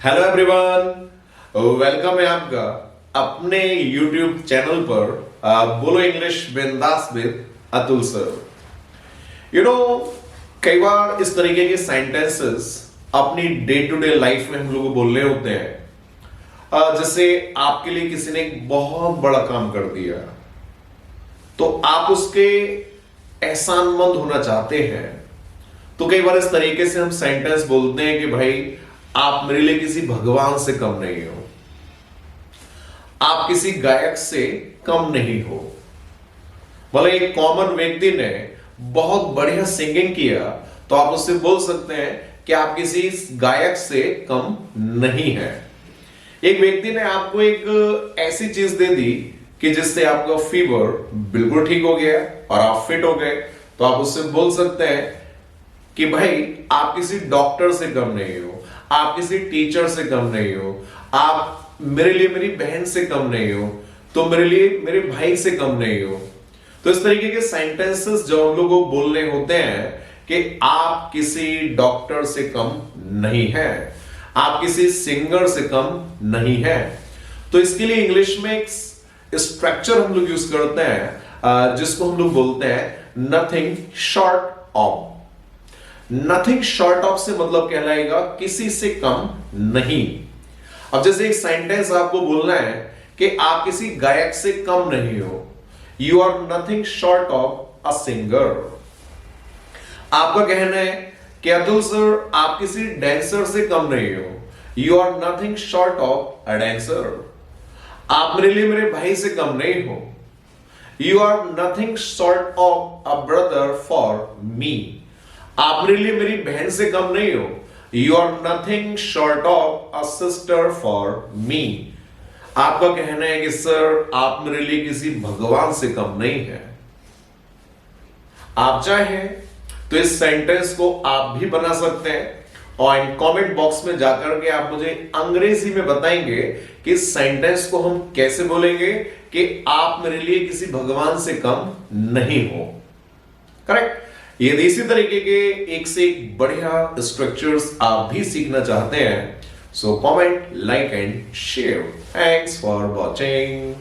Hello everyone, welcome है आपका अपने यूट्यूब चैनल पर बोलो इंग्लिश बिंदास विद अतुल सर। कई बार इस तरीके के सेंटेंसेस अपनी डे टू डे लाइफ में हम लोग को बोलने होते हैं। जैसे आपके लिए किसी ने एक बहुत बड़ा काम कर दिया तो आप उसके एहसानमंद होना चाहते हैं, तो कई बार इस तरीके से हम सेंटेंस बोलते हैं कि भाई आप मेरे लिए किसी भगवान से कम नहीं हो, आप किसी गायक से कम नहीं हो। भले एक कॉमन व्यक्ति ने बहुत बढ़िया सिंगिंग किया तो आप उससे बोल सकते हैं कि आप किसी गायक से कम नहीं है। एक व्यक्ति ने आपको एक ऐसी चीज दे दी कि जिससे आपका फीवर बिल्कुल ठीक हो गया और आप फिट हो गए, तो आप उससे बोल सकते हैं कि भाई आप किसी डॉक्टर से कम नहीं हो, आप किसी टीचर से कम नहीं हो, आप मेरे लिए मेरी बहन से कम नहीं हो, तो मेरे लिए मेरे भाई से कम नहीं हो। तो इस तरीके के सेंटेंसेस जो हम लोग को बोलने होते हैं कि आप किसी डॉक्टर से कम नहीं है, आप किसी सिंगर से कम नहीं है। तो इसके लिए इंग्लिश में एक स्ट्रक्चर हम लोग यूज करते हैं जिसको हम लोग बोलते हैं nothing short of. Nothing short of से मतलब कहलाएगा किसी से कम नहीं। अब जैसे एक सेंटेंस आपको बोलना है कि आप किसी गायक से कम नहीं हो, you are nothing short of a singer. आपका कहना है कि अतुल सर आप किसी डांसर से कम नहीं हो, you are nothing short of a dancer. आप मेरे लिए मेरे भाई से कम नहीं हो, you are nothing short of a brother for me. आप मेरे लिए मेरी बहन से कम नहीं हो, you are nothing short of a sister for me. आपका कहना है कि सर आप मेरे लिए किसी भगवान से कम नहीं है। आप चाहें तो इस सेंटेंस को आप भी बना सकते हैं और कमेंट बॉक्स में जाकर के आप मुझे अंग्रेजी में बताएंगे कि इस सेंटेंस को हम कैसे बोलेंगे कि आप मेरे लिए किसी भगवान से कम नहीं हो। करेक्ट। ये इसी तरीके के एक से एक बढ़िया स्ट्रक्चर्स आप भी सीखना चाहते हैं, so comment, like and share. Thanks for watching.